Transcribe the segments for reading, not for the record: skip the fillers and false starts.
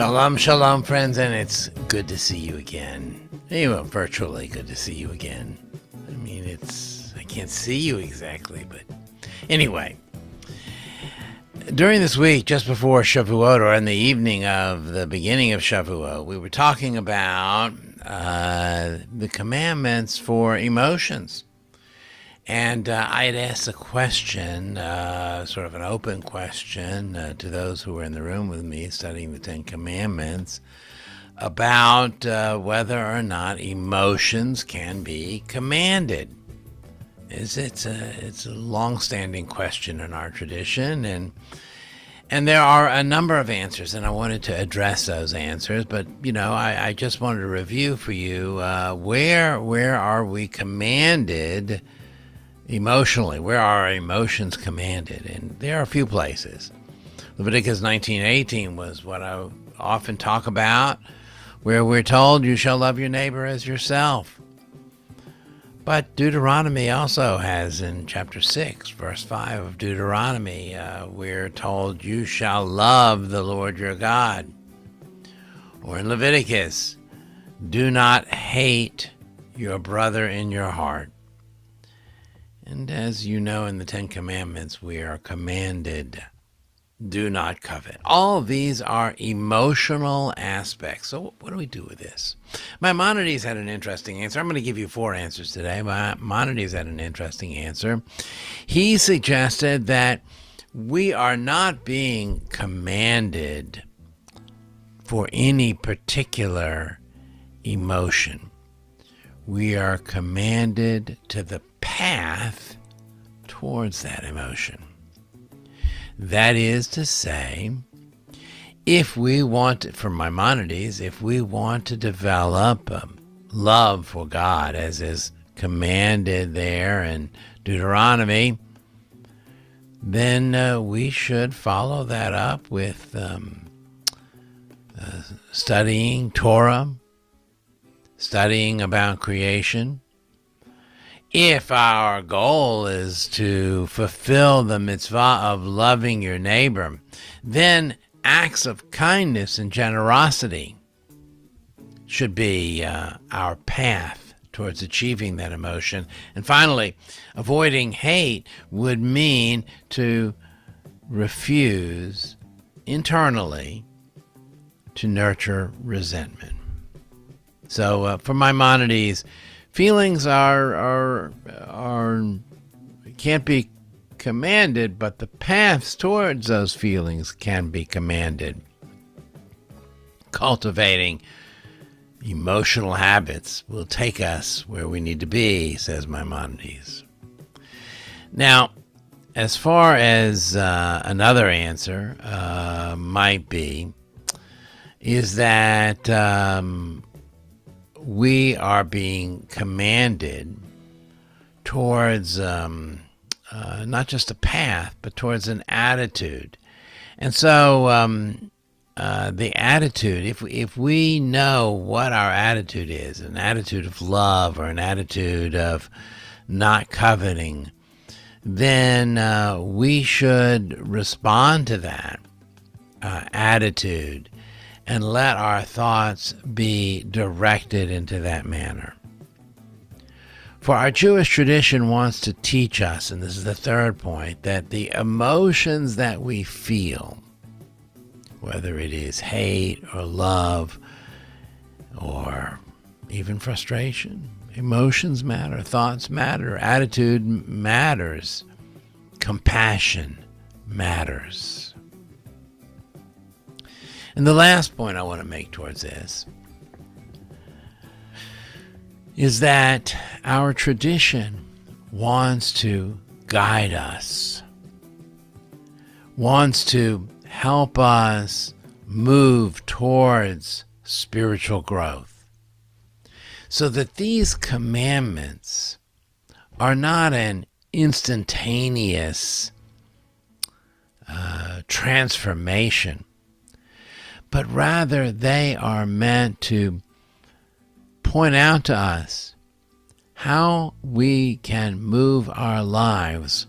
Shalom, shalom, friends, and it's good to see you again. Well, virtually good to see you again. I mean, I can't see you exactly, but anyway. During this week, just before Shavuot, or in the evening of the beginning of Shavuot, we were talking about the commandments for emotions. And I had asked a question, sort of an open question to those who were in the room with me studying the Ten Commandments about whether or not emotions can be commanded. It's a long-standing question in our tradition, and there are a number of answers, and I wanted to address those answers. But I just wanted to review for you where are we commanded emotionally? Where are our emotions commanded? And there are a few places. Leviticus 19:18 was what I often talk about, where we're told, "You shall love your neighbor as yourself." But Deuteronomy also has, in chapter 6, verse 5 of Deuteronomy, we're told, "You shall love the Lord your God." Or in Leviticus, "Do not hate your brother in your heart." And as you know, in the Ten Commandments, we are commanded, "Do not covet." All of these are emotional aspects. So what do we do with this? Maimonides had an interesting answer. I'm going to give you 4 answers today. Maimonides had an interesting answer. He suggested that we are not being commanded for any particular emotion. We are commanded to the path towards that emotion. That is to say, if we want, for Maimonides, if we want to develop love for God, as is commanded there in Deuteronomy, then we should follow that up with studying Torah, studying about creation. If our goal is to fulfill the mitzvah of loving your neighbor, then acts of kindness and generosity should be our path towards achieving that emotion. And finally, avoiding hate would mean to refuse internally to nurture resentment. So for Maimonides, feelings are can't be commanded, but the paths towards those feelings can be commanded. Cultivating emotional habits will take us where we need to be, says Maimonides. Now, as far as another answer might be, is that we are being commanded towards not just a path, but towards an attitude. And so the attitude, if we know what our attitude is, an attitude of love or an attitude of not coveting, then we should respond to that attitude and let our thoughts be directed into that manner. For our Jewish tradition wants to teach us, and this is the third point, that the emotions that we feel, whether it is hate or love or even frustration, emotions matter, thoughts matter, attitude matters, compassion matters. And the last point I want to make towards this is that our tradition wants to guide us, wants to help us move towards spiritual growth, so that these commandments are not an instantaneous transformation, but rather they are meant to point out to us how we can move our lives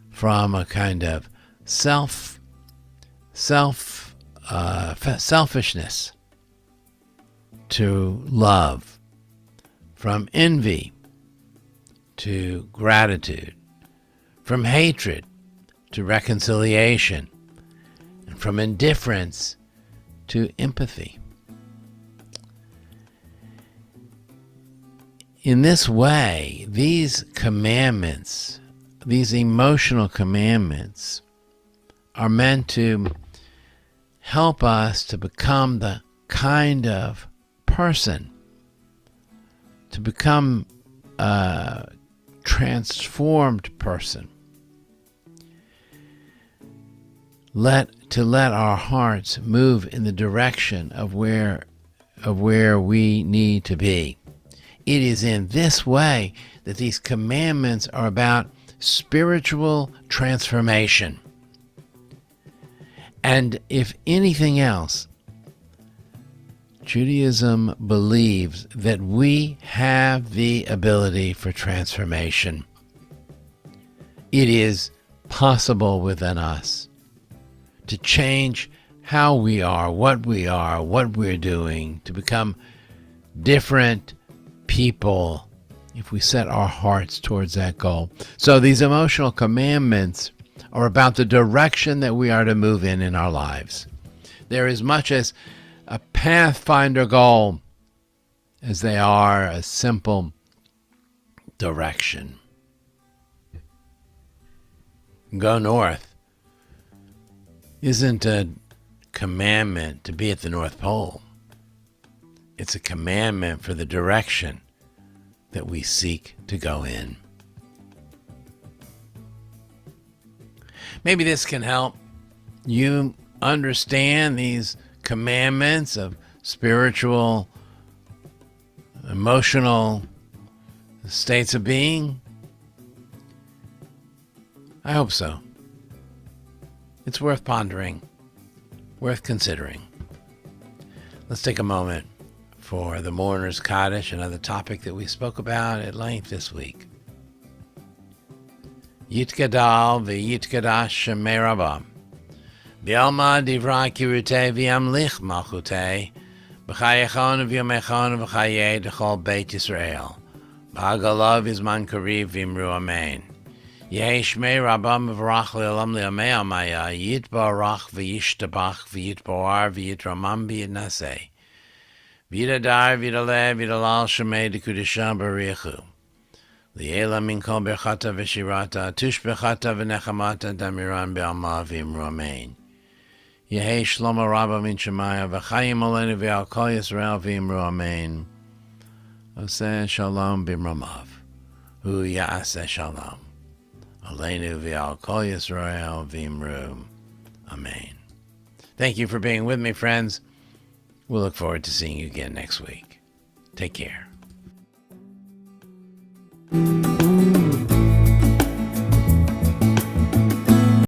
from a kind of self selfishness to love, from envy to gratitude, from hatred to reconciliation, and from indifference to empathy. In this way, these commandments, these emotional commandments, are meant to help us to become the kind of person, to become a transformed person. To let our hearts move in the direction of where we need to be. It is in this way that these commandments are about spiritual transformation. And if anything else, Judaism believes that we have the ability for transformation. It is possible within us to change how we are, what we're doing, to become different people if we set our hearts towards that goal. So these emotional commandments are about the direction that we are to move in our lives. They're as much as a pathfinder goal as they are a simple direction. Go north isn't a commandment to be at the North Pole. It's a commandment for the direction that we seek to go in. Maybe this can help you understand these commandments of spiritual, emotional states of being. I hope so. It's worth pondering, worth considering. Let's take a moment for the mourner's kaddish, another topic that we spoke about at length this week. Yitgadal v'yitgadash shemei Rabbah, v'alma divra kirutei v'yamlich malchutei, b'chayechon v'yomechon v'chayei d'chol Beit Yisrael, b'hagalav v'zman kariv v'imru amen. Yehi shmei Rabbah mevarach le'olam le'amei amaya, yitbarach v'yishtabach v'yitboar v'yitramam v'yitnaseh, v'yidadar v'yidaleh v'yidalal shemei d'kudishah b'richu. Li'ela min kol berchata v'shirata, tush berchata v'nechamata damiran be'alma v'imru amen. Yehi shlomo Rabbah min shemaya, v'chayim olenu v'al kol Yisrael v'imru amen. Oseh shalom b'imromav, hu ya'aseh shalom. Olenu v'al kol Yisrael v'imru amen. Thank you for being with me, friends. We'll look forward to seeing you again next week. Take care.